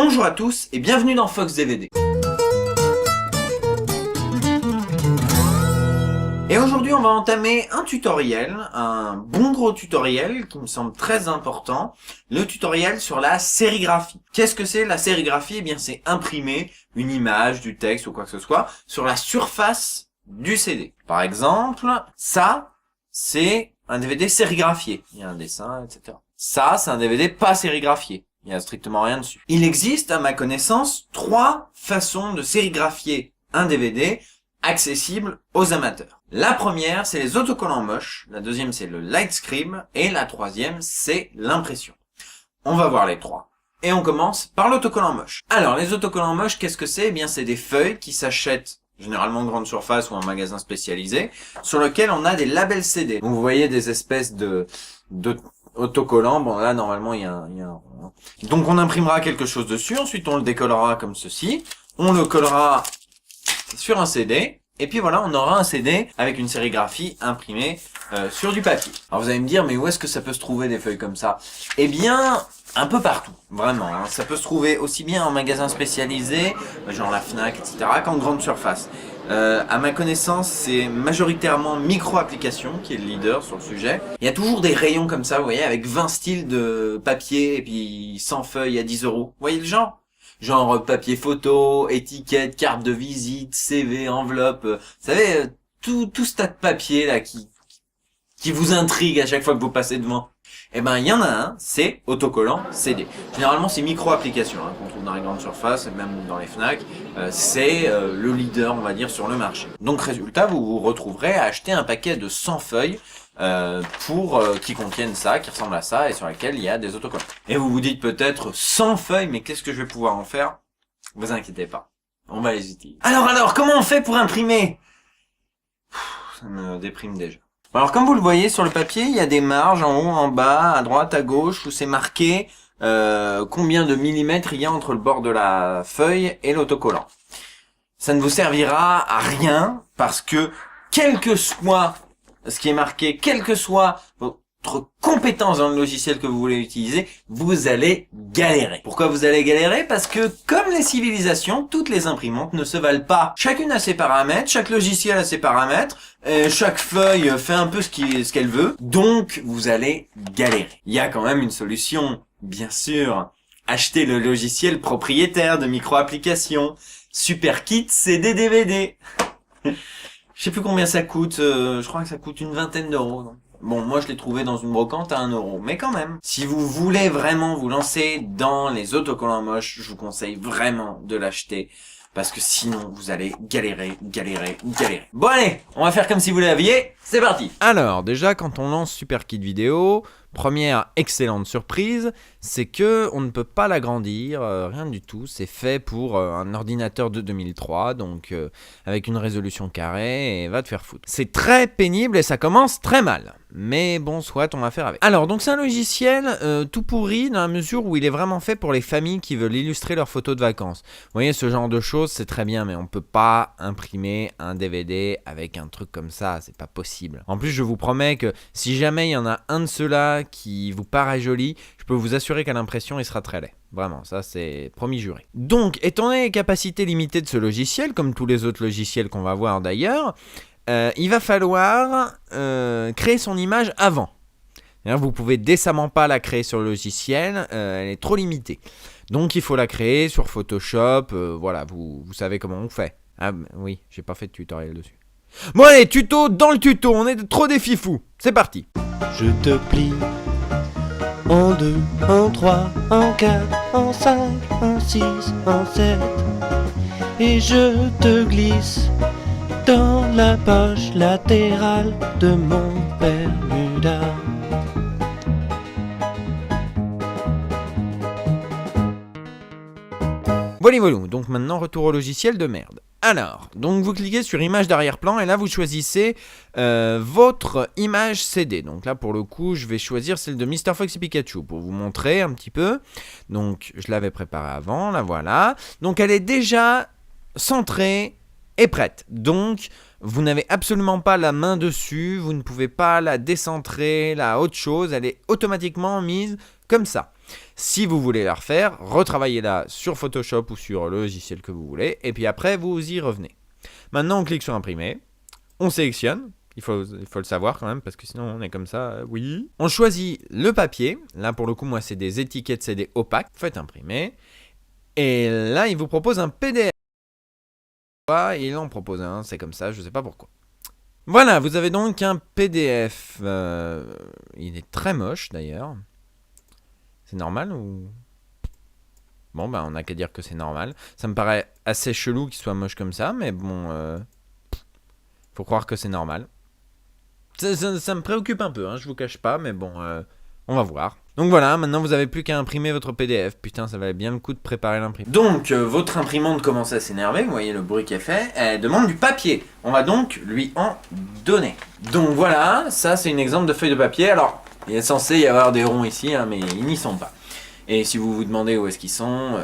Bonjour à tous et bienvenue dans Fox DVD. Et aujourd'hui on va entamer un tutoriel, un bon gros tutoriel qui me semble très important, le tutoriel sur la sérigraphie. Qu'est-ce que c'est la sérigraphie? Eh bien c'est imprimer une image, du texte ou quoi que ce soit sur la surface du CD. Par exemple, ça c'est un DVD sérigraphié, il y a un dessin, etc. Ça c'est un DVD pas sérigraphié. Il n'y a strictement rien dessus. Il existe, à ma connaissance, 3 façons de sérigraphier un DVD accessible aux amateurs. La première, c'est les autocollants moches. La deuxième, c'est le lightscribe. Et la troisième, c'est l'impression. On va voir les 3. Et on commence par l'autocollant moche. Alors, les autocollants moches, qu'est-ce que c'est? Eh bien, c'est des feuilles qui s'achètent généralement en grande surface ou en magasin spécialisé, sur lequel on a des labels CD. Donc, vous voyez des espèces de autocollant, bon là normalement il y a un... Donc on imprimera quelque chose dessus, ensuite on le décollera comme ceci, on le collera sur un CD, et puis voilà, on aura un CD avec une sérigraphie imprimée sur du papier. Alors vous allez me dire, mais où est-ce que ça peut se trouver des feuilles comme ça? Eh bien, un peu partout, vraiment. Hein. Ça peut se trouver aussi bien en magasin spécialisé, genre la Fnac, etc., qu'en grande surface. À ma connaissance, c'est majoritairement Micro-Applications qui est le leader sur le sujet. Il y a toujours des rayons comme ça, vous voyez, avec 20 styles de papier et puis 100 feuilles à 10 €. Vous voyez le genre? Genre papier photo, étiquette, carte de visite, CV, enveloppe. Vous savez, tout ce tas de papier là qui vous intrigue à chaque fois que vous passez devant. Eh ben, il y en a un, c'est autocollant CD. Généralement, c'est Micro-Applications qu'on trouve dans les grandes surfaces et même dans les Fnac. C'est le leader, on va dire, sur le marché. Donc, résultat, vous vous retrouverez à acheter un paquet de 100 feuilles qui contiennent ça, qui ressemblent à ça et sur lesquelles il y a des autocollants. Et vous vous dites peut-être 100 feuilles, mais qu'est-ce que je vais pouvoir en faire? Vous inquiétez pas, on va les utiliser. Alors, comment on fait pour imprimer? Ça me déprime déjà. Alors comme vous le voyez sur le papier, il y a des marges en haut, en bas, à droite, à gauche, où c'est marqué combien de millimètres il y a entre le bord de la feuille et l'autocollant. Ça ne vous servira à rien parce que quel que soit ce qui est marqué, quelle que soit votre compétence dans le logiciel que vous voulez utiliser, vous allez galérer. Pourquoi vous allez galérer? Parce que comme les civilisations, toutes les imprimantes ne se valent pas. Chacune a ses paramètres, chaque logiciel a ses paramètres, chaque feuille fait un peu ce qu'elle veut, donc vous allez galérer. Il y a quand même une solution, bien sûr. Achetez le logiciel propriétaire de Micro-Applications. SuperKit CD-DVD. Je sais plus combien ça coûte, je crois que ça coûte une vingtaine d'euros. Bon, moi je l'ai trouvé dans une brocante à 1 €, mais quand même. Si vous voulez vraiment vous lancer dans les autocollants moches, je vous conseille vraiment de l'acheter. Parce que sinon, vous allez galérer. Bon allez, on va faire comme si vous l'aviez, c'est parti. Alors, déjà, quand on lance SuperKit Vidéo, première excellente surprise, c'est que on ne peut pas l'agrandir, rien du tout. C'est fait pour un ordinateur de 2003, donc avec une résolution carrée, et va te faire foutre. C'est très pénible et ça commence très mal. Mais bon, soit, on va faire avec. Alors, donc c'est un logiciel tout pourri dans la mesure où il est vraiment fait pour les familles qui veulent illustrer leurs photos de vacances. Vous voyez, ce genre de choses, c'est très bien, mais on peut pas imprimer un DVD avec un truc comme ça, c'est pas possible. En plus, je vous promets que si jamais il y en a un de ceux-là qui vous paraît joli, je peux vous assurer qu'à l'impression, il sera très laid. Vraiment, ça c'est promis juré. Donc, étant donné les capacités limitées de ce logiciel, comme tous les autres logiciels qu'on va voir d'ailleurs, il va falloir créer son image avant. Vous pouvez décemment pas la créer sur le logiciel, elle est trop limitée. Donc il faut la créer sur Photoshop, voilà, vous savez comment on fait. Ah oui, j'ai pas fait de tutoriel dessus. Bon allez, tuto dans le tuto, on est trop des fifous. C'est parti. Je te plie en 2, en 3, en 4, en 5, en 6, en 7 et je te glisse dans la poche latérale de mon Bermuda. Voilà, donc maintenant retour au logiciel de merde. Alors, donc vous cliquez sur image d'arrière-plan et là vous choisissez votre image CD. Donc là pour le coup je vais choisir celle de Mr. Fox et Pikachu pour vous montrer un petit peu. Donc je l'avais préparée avant, la voilà. Donc elle est déjà centrée et prête. Donc vous n'avez absolument pas la main dessus, vous ne pouvez pas la décentrer, la autre chose, elle est automatiquement mise comme ça. Si vous voulez la refaire, retravaillez-la sur Photoshop ou sur le logiciel que vous voulez, et puis après, vous y revenez. Maintenant, on clique sur imprimer, on sélectionne, il faut le savoir quand même, parce que sinon on est comme ça, oui. On choisit le papier, là pour le coup, moi c'est des étiquettes CD opaques, faites imprimer, et là il vous propose un PDF. Il en propose un, c'est comme ça, je sais pas pourquoi. Voilà, vous avez donc un PDF, il est très moche d'ailleurs. C'est normal ou... Bon, bah on n'a qu'à dire que c'est normal. Ça me paraît assez chelou qu'il soit moche comme ça, mais bon... faut croire que c'est normal. Ça me préoccupe un peu, hein, je vous cache pas, mais bon, on va voir. Donc voilà, maintenant vous avez plus qu'à imprimer votre PDF. Putain, ça valait bien le coup de préparer l'imprimante. Donc, votre imprimante commence à s'énerver, vous voyez le bruit qu'elle fait. Elle demande du papier. On va donc lui en donner. Donc voilà, ça c'est un exemple de feuille de papier. Alors, il est censé y avoir des ronds ici, hein, mais ils n'y sont pas. Et si vous vous demandez où est-ce qu'ils sont...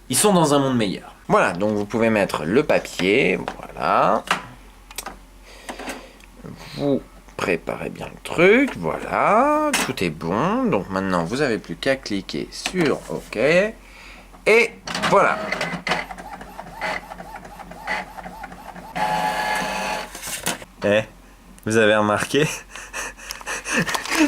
Ils sont dans un monde meilleur. Voilà, donc vous pouvez mettre le papier, voilà. Vous préparez bien le truc, voilà, tout est bon. Donc maintenant, vous n'avez plus qu'à cliquer sur OK. Et voilà. Vous avez remarqué ?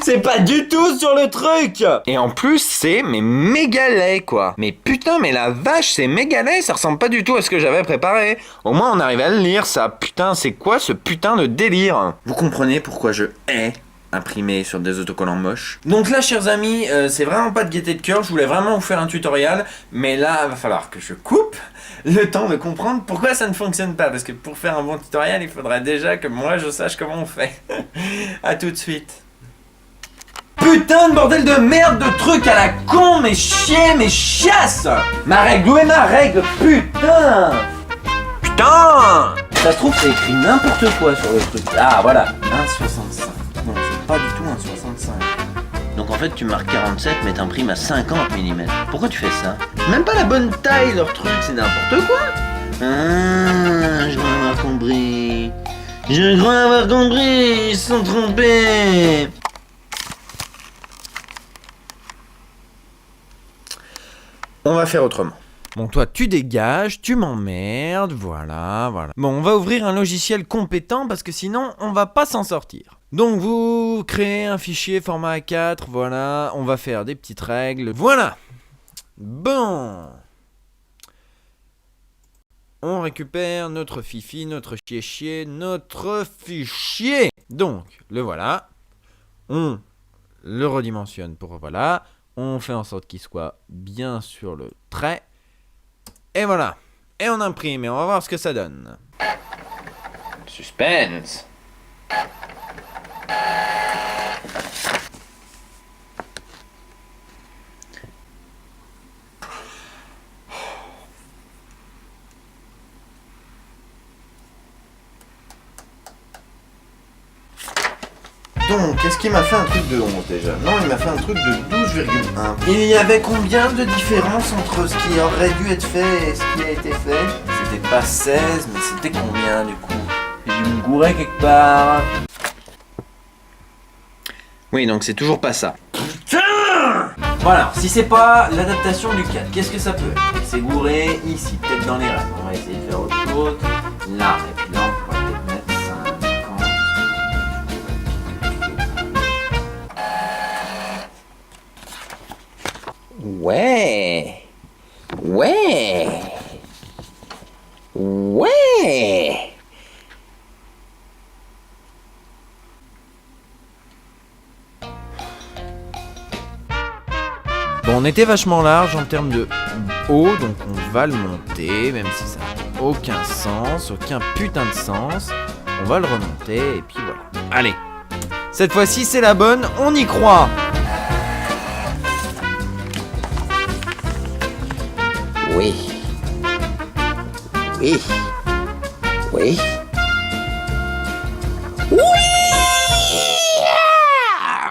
C'est pas du tout sur le truc. Et en plus, c'est méga laid, quoi. Mais putain, mais la vache, c'est méga laid. Ça ressemble pas du tout à ce que j'avais préparé. Au moins, on arrive à le lire, ça. Putain, c'est quoi ce putain de délire ? Vous comprenez pourquoi je hais imprimer sur des autocollants moches. Donc là, chers amis, c'est vraiment pas de gaieté de cœur. Je voulais vraiment vous faire un tutoriel. Mais là, il va falloir que je coupe le temps de comprendre pourquoi ça ne fonctionne pas. Parce que pour faire un bon tutoriel, il faudrait déjà que moi, je sache comment on fait. À tout de suite. Putain de bordel de merde de truc à la con, mais chier, mais chiasse. Ma règle, où est ma règle, putain. Putain. Ça se trouve, c'est écrit n'importe quoi sur le truc. Ah, voilà, 1,65. Non, c'est pas du tout 1,65. Donc en fait, tu marques 47, mais t'imprimes à 50 mm. Pourquoi tu fais ça? C'est même pas la bonne taille, leur truc, c'est n'importe quoi. Ah, je crois avoir compris. Je crois avoir compris, ils se sont trompés. On va faire autrement. Bon, toi, tu dégages, tu m'emmerdes, voilà. Bon, on va ouvrir un logiciel compétent parce que sinon, on va pas s'en sortir. Donc, vous créez un fichier format A4, voilà. On va faire des petites règles, voilà. Bon. On récupère notre fifi, notre chier, notre fichier. Donc, le voilà. On le redimensionne pour voilà. On fait en sorte qu'il soit bien sur le trait. Et voilà. Et on imprime et on va voir ce que ça donne. Suspense. Donc, est-ce qu'il m'a fait un truc de 11 déjà? Non, il m'a fait un truc de 12,1. Il y avait combien de différence entre ce qui aurait dû être fait et ce qui a été fait? C'était pas 16, mais c'était combien du coup? J'ai dû me gourer quelque part. Oui, donc c'est toujours pas ça. Putain! Voilà, si c'est pas l'adaptation du 4, qu'est-ce que ça peut être? Il s'est gouré ici, peut-être dans les rêves. On va essayer de faire autre chose. Là, et puis là, on pourrait peut-être mettre 50. Ouais. Bon, on était vachement large en termes de haut, donc on va le monter, même si ça n'a aucun sens, aucun putain de sens. On va le remonter, et puis voilà. Allez, cette fois-ci c'est la bonne, on y croit. Oui.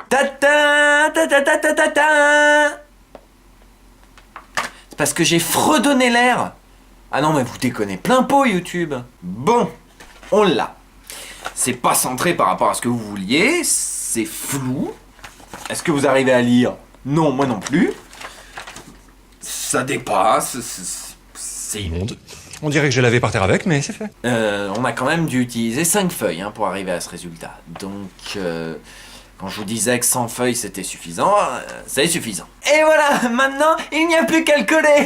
Ta-ta, ta-ta-ta-ta-ta-ta. Parce que j'ai fredonné l'air. Ah non mais vous déconnez, plein pot YouTube. Bon, on l'a. C'est pas centré par rapport à ce que vous vouliez, c'est flou. Est-ce que vous arrivez à lire? Non, moi non plus. Ça dépasse, c'est immonde. On dirait que je l'ai lavé par terre avec, mais c'est fait. On a quand même dû utiliser 5 feuilles hein, pour arriver à ce résultat. Donc, quand je vous disais que 100 feuilles c'était suffisant, c'est suffisant. Et voilà, maintenant, il n'y a plus qu'à le coller.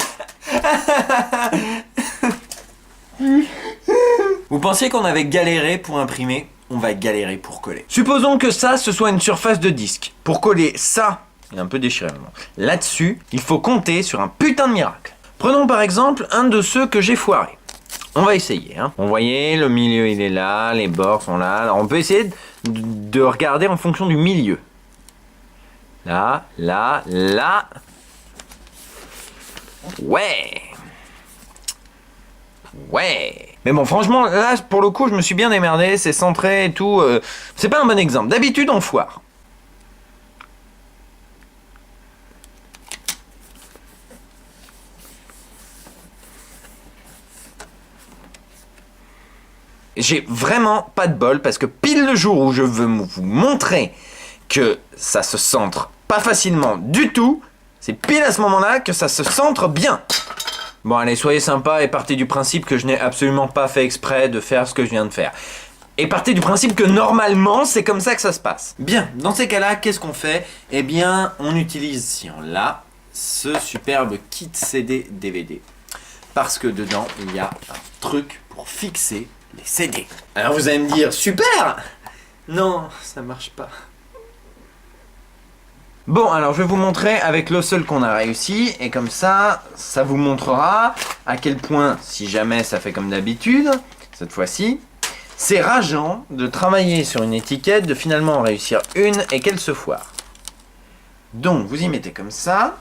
Vous pensiez qu'on avait galéré pour imprimer? On va galérer pour coller. Supposons que ça, ce soit une surface de disque. Pour coller ça, il est un peu déchiré maintenant. Là-dessus, il faut compter sur un putain de miracle. Prenons par exemple un de ceux que j'ai foiré. On va essayer. Hein. Vous voyez, le milieu il est là, les bords sont là. Alors on peut essayer de regarder en fonction du milieu. Là, là, là. Ouais. Ouais. Mais bon, franchement, là, pour le coup, je me suis bien démerdé. C'est centré et tout. C'est pas un bon exemple. D'habitude, on foire. J'ai vraiment pas de bol parce que pile le jour où je veux vous montrer que ça se centre pas facilement du tout, c'est pile à ce moment-là que ça se centre bien. Bon allez, soyez sympa et partez du principe que je n'ai absolument pas fait exprès de faire ce que je viens de faire. Et partez du principe que normalement c'est comme ça que ça se passe. Bien, dans ces cas-là, qu'est-ce qu'on fait? Eh bien, on utilise, si on l'a, ce superbe kit CD-DVD. Parce que dedans, il y a un truc pour fixer les CD. Alors vous allez me dire, super! Non, ça marche pas. Bon, alors je vais vous montrer avec le seul qu'on a réussi, et comme ça, ça vous montrera à quel point, si jamais ça fait comme d'habitude, cette fois-ci, c'est rageant de travailler sur une étiquette, de finalement en réussir une et qu'elle se foire. Donc, vous y mettez comme ça,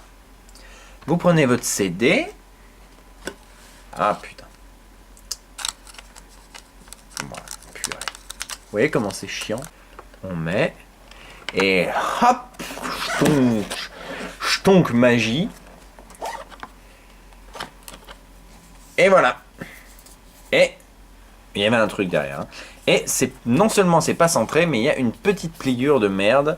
vous prenez votre CD, ah putain. Voilà, purée. Vous voyez comment c'est chiant? On met, et hop, chtonk magie. Et voilà. Et il y avait un truc derrière. Hein. Et c'est non seulement c'est pas centré, mais il y a une petite pliure de merde.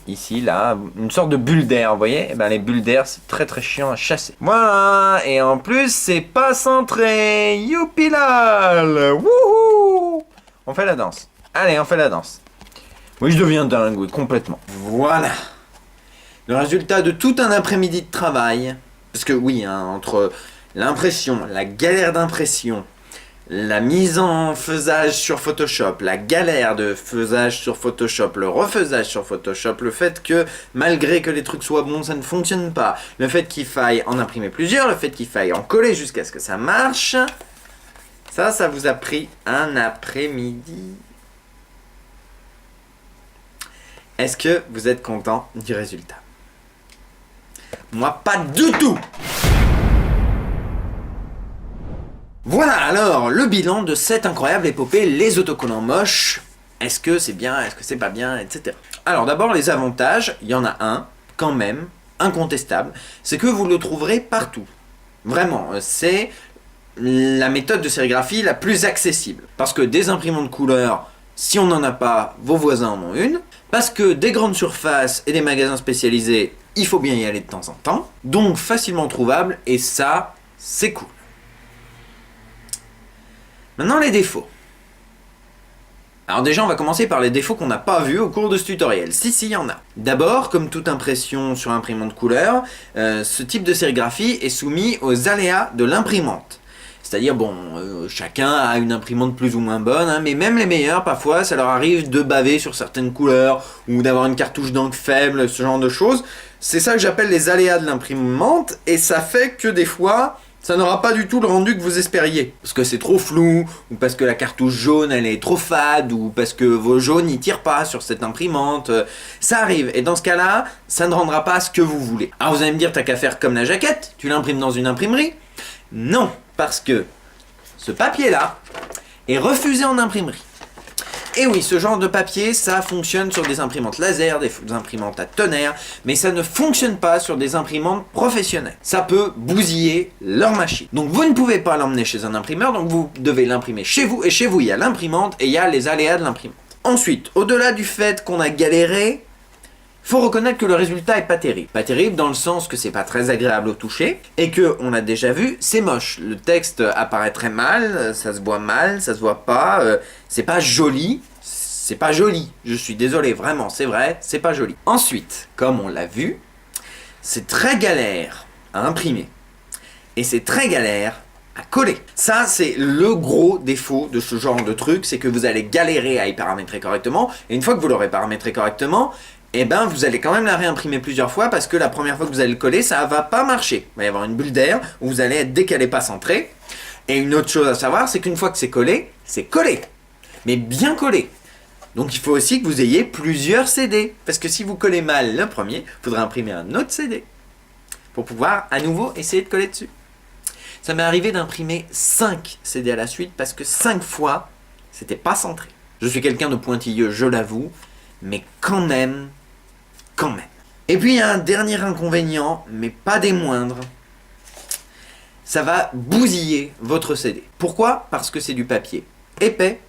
Ici, là, une sorte de bulle d'air, vous voyez? Et ben les bulles d'air, c'est très très chiant à chasser. Voilà, et en plus, c'est pas centré. Youpilal! Wouhou! On fait la danse. Allez, on fait la danse. Oui, je deviens dingue, oui, complètement. Voilà. Le résultat de tout un après-midi de travail. Parce que oui, hein, entre l'impression, la galère d'impression, la mise en faisage sur Photoshop, la galère de faisage sur Photoshop, le refaisage sur Photoshop, le fait que malgré que les trucs soient bons, ça ne fonctionne pas, le fait qu'il faille en imprimer plusieurs, le fait qu'il faille en coller jusqu'à ce que ça marche, ça vous a pris un après-midi. Est-ce que vous êtes content du résultat? Moi, pas du tout! Voilà alors le bilan de cette incroyable épopée, les autocollants moches. Est-ce que c'est bien, est-ce que c'est pas bien, etc. Alors d'abord les avantages, il y en a un, quand même, incontestable, c'est que vous le trouverez partout. Vraiment, c'est la méthode de sérigraphie la plus accessible. Parce que des imprimantes couleur, si on n'en a pas, vos voisins en ont une. Parce que des grandes surfaces et des magasins spécialisés, il faut bien y aller de temps en temps. Donc facilement trouvable, et ça, c'est cool. Maintenant les défauts. Alors déjà on va commencer par les défauts qu'on n'a pas vus au cours de ce tutoriel. Si, il y en a. D'abord, comme toute impression sur imprimante couleur, ce type de sérigraphie est soumis aux aléas de l'imprimante. C'est-à-dire, bon, chacun a une imprimante plus ou moins bonne, hein, mais même les meilleurs, parfois, ça leur arrive de baver sur certaines couleurs, ou d'avoir une cartouche d'encre faible, ce genre de choses. C'est ça que j'appelle les aléas de l'imprimante, et ça fait que des fois, ça n'aura pas du tout le rendu que vous espériez. Parce que c'est trop flou, ou parce que la cartouche jaune elle est trop fade, ou parce que vos jaunes n'y tirent pas sur cette imprimante. Ça arrive, et dans ce cas-là, ça ne rendra pas ce que vous voulez. Alors vous allez me dire, t'as qu'à faire comme la jaquette, tu l'imprimes dans une imprimerie. Non, parce que ce papier-là est refusé en imprimerie. Et oui, ce genre de papier, ça fonctionne sur des imprimantes laser, des imprimantes à tonnerre, mais ça ne fonctionne pas sur des imprimantes professionnelles. Ça peut bousiller leur machine. Donc vous ne pouvez pas l'emmener chez un imprimeur, donc vous devez l'imprimer chez vous, et chez vous il y a l'imprimante et il y a les aléas de l'imprimante. Ensuite, au-delà du fait qu'on a galéré, faut reconnaître que le résultat est pas terrible. Pas terrible dans le sens que c'est pas très agréable au toucher, et que, on l'a déjà vu, c'est moche. Le texte apparaît très mal, ça se voit mal, ça se voit pas, c'est pas joli. C'est pas joli, je suis désolé, vraiment, c'est vrai, c'est pas joli. Ensuite, comme on l'a vu, c'est très galère à imprimer. Et c'est très galère à coller. Ça, c'est le gros défaut de ce genre de truc, c'est que vous allez galérer à y paramétrer correctement, et une fois que vous l'aurez paramétré correctement, eh ben, vous allez quand même la réimprimer plusieurs fois, parce que la première fois que vous allez le coller, ça va pas marcher. Il va y avoir une bulle d'air, où vous allez être décalé pas centré. Et une autre chose à savoir, c'est qu'une fois que c'est collé, mais bien collé. Donc il faut aussi que vous ayez plusieurs CD, parce que si vous collez mal le premier, il faudra imprimer un autre CD, pour pouvoir à nouveau essayer de coller dessus. Ça m'est arrivé d'imprimer 5 CD à la suite parce que 5 fois, c'était pas centré. Je suis quelqu'un de pointilleux, je l'avoue, mais quand même. Et puis il y a un dernier inconvénient, mais pas des moindres. Ça va bousiller votre CD. Pourquoi? Parce que c'est du papier épais.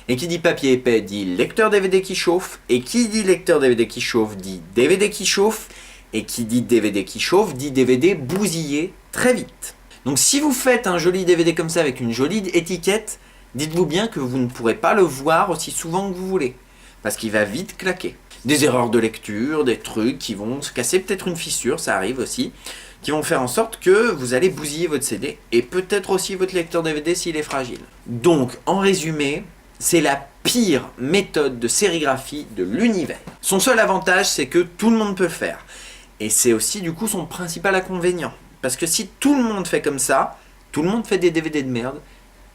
Et qui dit papier épais dit lecteur DVD qui chauffe. Et qui dit lecteur DVD qui chauffe dit DVD qui chauffe. Et qui dit DVD qui chauffe dit DVD bousillé très vite. Donc si vous faites un joli DVD comme ça avec une jolie étiquette, dites-vous bien que vous ne pourrez pas le voir aussi souvent que vous voulez. Parce qu'il va vite claquer. Des erreurs de lecture, des trucs qui vont se casser, peut-être une fissure, ça arrive aussi, qui vont faire en sorte que vous allez bousiller votre CD et peut-être aussi votre lecteur DVD s'il est fragile. Donc en résumé, c'est la pire méthode de sérigraphie de l'univers. Son seul avantage, c'est que tout le monde peut le faire. Et c'est aussi du coup son principal inconvénient. Parce que si tout le monde fait comme ça, tout le monde fait des DVD de merde,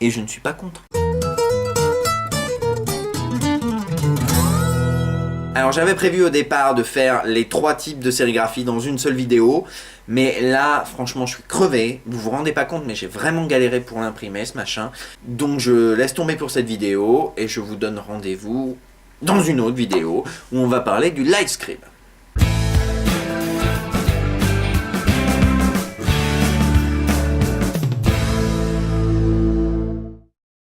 et je ne suis pas contre. Alors j'avais prévu au départ de faire les 3 types de sérigraphie dans une seule vidéo, mais là franchement je suis crevé, vous vous rendez pas compte mais j'ai vraiment galéré pour l'imprimer ce machin, donc je laisse tomber pour cette vidéo et je vous donne rendez-vous dans une autre vidéo où on va parler du Lightscribe.